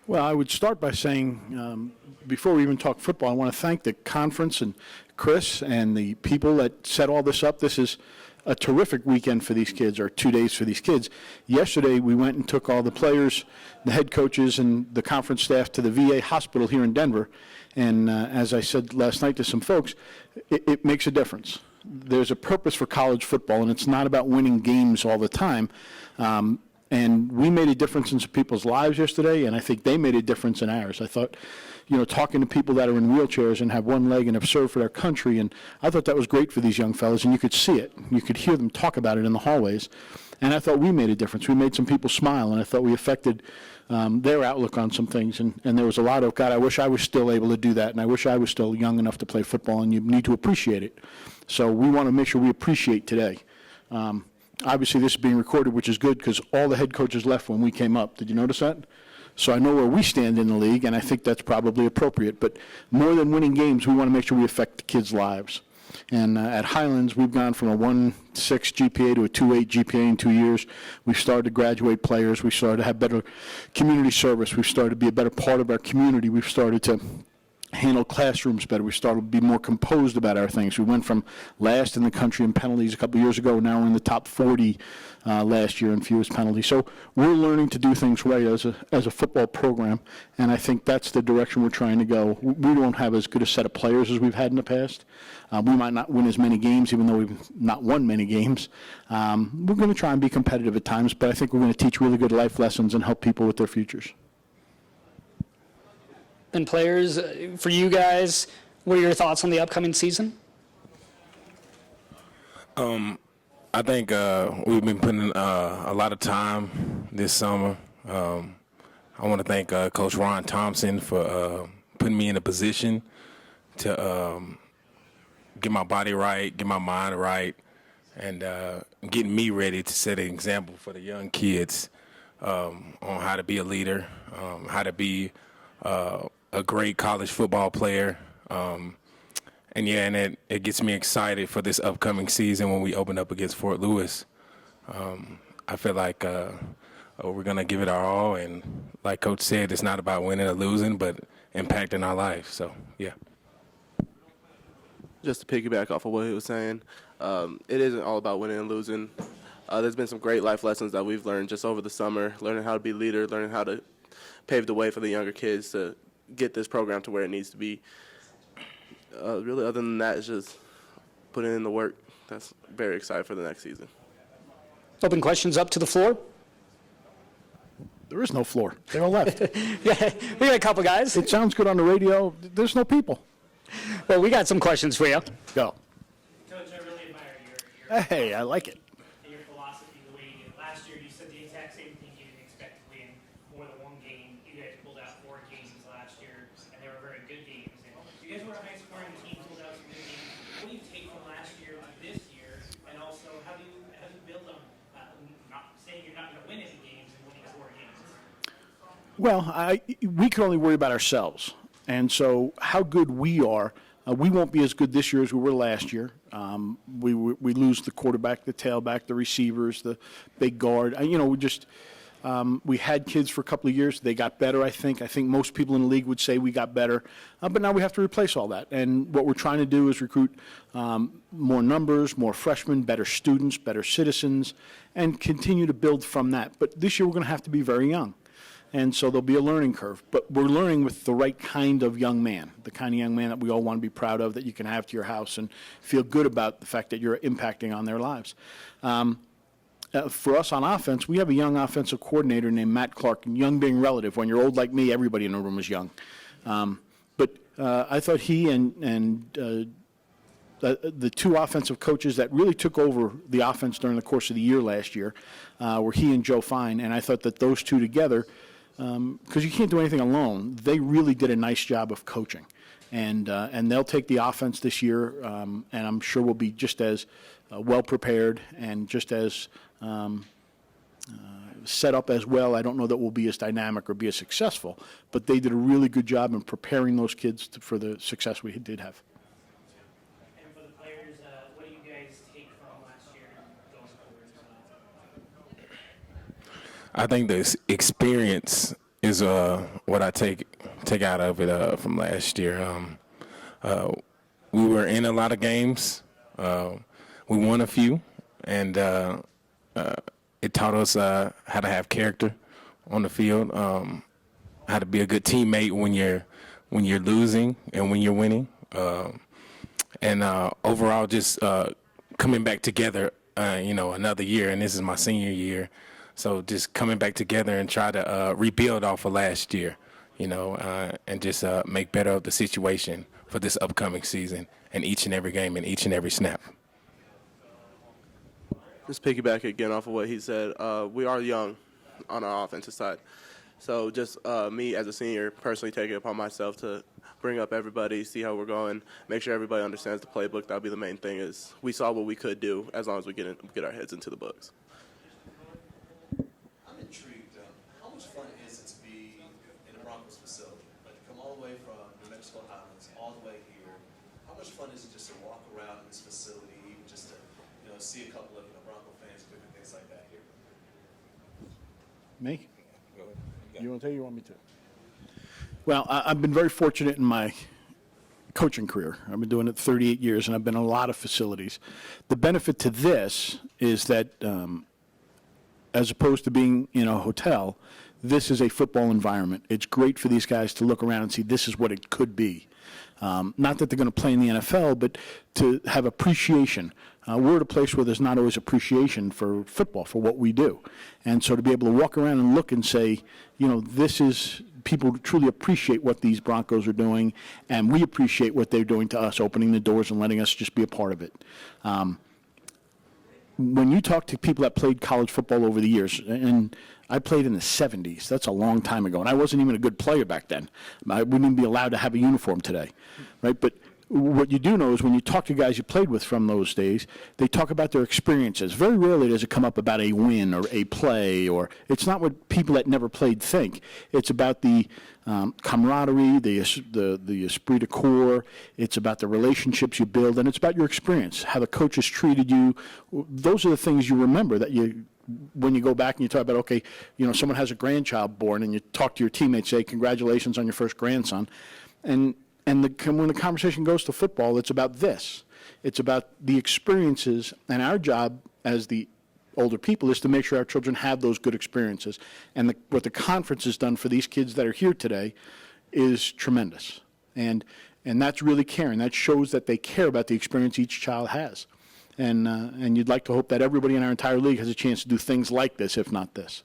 Well, I would start by saying, before we even talk football, I want to thank the conference and Chris and the people that set all this up. This is a terrific weekend for these kids, or 2 days for these kids. Yesterday, we went and took all the players, the head coaches, and the conference staff to the VA hospital here in Denver. And as I said last night to some folks, it makes a difference. There's a purpose for college football, and it's not about winning games all the time. And we made a difference in some people's lives yesterday, and I think they made a difference in ours. I thought, talking to people that are in wheelchairs and have one leg and have served for their country, and I thought that was great for these young fellas, and you could see it. You could hear them talk about it in the hallways. And I thought we made a difference. We made some people smile, and I thought we affected their outlook on some things. And there was a lot of, God, I wish I was still able to do that, and I wish I was still young enough to play football, and you need to appreciate it. So we want to make sure we appreciate today. Obviously, this is being recorded, which is good because all the head coaches left when we came up. Did you notice that? So I know where we stand in the league, and I think that's probably appropriate. But more than winning games, we want to make sure we affect the kids' lives. And at Highlands, we've gone from a 1.6 GPA to a 2.8 GPA in 2 years. We've started to graduate players. We started to have better community service. We've started to be a better part of our community. We've started to handle classrooms better. We started to be more composed about our things. We went from last in the country in penalties a couple of years ago. Now we're in the top 40 last year in fewest penalties. So we're learning to do things right as a football program, and I think that's the direction we're trying to go. We don't have as good a set of players as we've had in the past. We might not win as many games, even though we've not won many games. We're going to try and be competitive at times, but I think we're going to teach really good life lessons and help people with their futures. And players, for you guys, what are your thoughts on the upcoming season? I think we've been putting in a lot of time this summer. I want to thank Coach Ron Thompson for putting me in a position to get my body right, get my mind right, and getting me ready to set an example for the young kids on how to be a leader, how to be a great college football player. And it gets me excited for this upcoming season when we open up against Fort Lewis. I feel like we're going to give it our all. And like Coach said, it's not about winning or losing, but impacting our life. So, yeah. Just to piggyback off of what he was saying, it isn't all about winning and losing. There's been some great life lessons that we've learned just over the summer, learning how to be a leader, learning how to pave the way for the younger kids to get this program to where it needs to be. Really, other than that, it's just putting in the work. That's very excited for the next season. Open questions up to the floor. There is no floor. They all left. Yeah, we got a couple guys. It sounds good on the radio. There's no people. Well, we got some questions for you. Go. Coach, I really admire your Hey, I like it. your philosophy, the way you did. Last year, you said the exact same thing. You didn't expect to win more than one game. You guys pulled out 4 games last year, and they were very good games. And you guys were a high-scoring team, pulled out some good games. What do you take from last year to this year? And also, how do you build on not saying you're not going to win any games and winning 4 games? Well, we can only worry about ourselves. And so how good we are, we won't be as good this year as we were last year. We lose the quarterback, the tailback, the receivers, the big guard. We had kids for a couple of years. They got better, I think. I think most people in the league would say we got better. But now we have to replace all that. And what we're trying to do is recruit more numbers, more freshmen, better students, better citizens, and continue to build from that. But this year we're going to have to be very young. And so there'll be a learning curve. But we're learning with the right kind of young man, the kind of young man that we all want to be proud of, that you can have to your house and feel good about the fact that you're impacting on their lives. For us on offense, we have a young offensive coordinator named Matt Clark, and young being relative. When you're old like me, everybody in the room is young. But I thought he and the 2 offensive coaches that really took over the offense during the course of the year last year were he and Joe Fine. And I thought that those 2 together, because you can't do anything alone, they really did a nice job of coaching. And they'll take the offense this year, and I'm sure we'll be just as well prepared and just as set up as well. I don't know that we'll be as dynamic or be as successful, but they did a really good job in preparing those kids for the success we did have. And for the players, what do you guys take from last year going forward? I think the experience is what I take out of it from last year. We were in a lot of games. We won a few, and it taught us how to have character on the field, how to be a good teammate when you're losing and when you're winning, and overall just coming back together. Another year, and this is my senior year, so just coming back together and try to rebuild off of last year, and just make better of the situation for this upcoming season and each and every game and each and every snap. Just piggyback again off of what he said. We are young on our offensive side. So just me as a senior personally taking it upon myself to bring up everybody, see how we're going, make sure everybody understands the playbook. That'll be the main thing is we saw what we could do as long as we get our heads into the books. I'm intrigued. How much fun is it to be in the Broncos facility? Like to come all the way from New Mexico Highlands all the way here. How much fun is it just to walk around in this facility, even just to see a couple of Bronco fans doing things like that here? Me? You want to take it or you want me to? Well, I've been very fortunate in my coaching career. I've been doing it 38 years, and I've been in a lot of facilities. The benefit to this is that as opposed to being in a hotel, this is a football environment. It's great for these guys to look around and see this is what it could be. Not that they're going to play in the NFL, but to have appreciation. We're at a place where there's not always appreciation for football, for what we do. And so to be able to walk around and look and say, this is, people truly appreciate what these Broncos are doing, and we appreciate what they're doing to us, opening the doors and letting us just be a part of it. When you talk to people that played college football over the years, and I played in the 70s, that's a long time ago, and I wasn't even a good player back then. I wouldn't even be allowed to have a uniform today, right? But what you do know is when you talk to guys you played with from those days, they talk about their experiences. Very rarely does it come up about a win or a play, or it's not what people that never played think. It's about the camaraderie, the esprit de corps. It's about the relationships you build, and it's about your experience, how the coaches treated you. Those are the things you remember that when you go back and you talk about, okay, someone has a grandchild born, and you talk to your teammates, say, congratulations on your first grandson. And when the conversation goes to football, it's about this. It's about the experiences, and our job as the older people is to make sure our children have those good experiences. And what the conference has done for these kids that are here today is tremendous. And that's really caring. That shows that they care about the experience each child has. And you'd like to hope that everybody in our entire league has a chance to do things like this, if not this.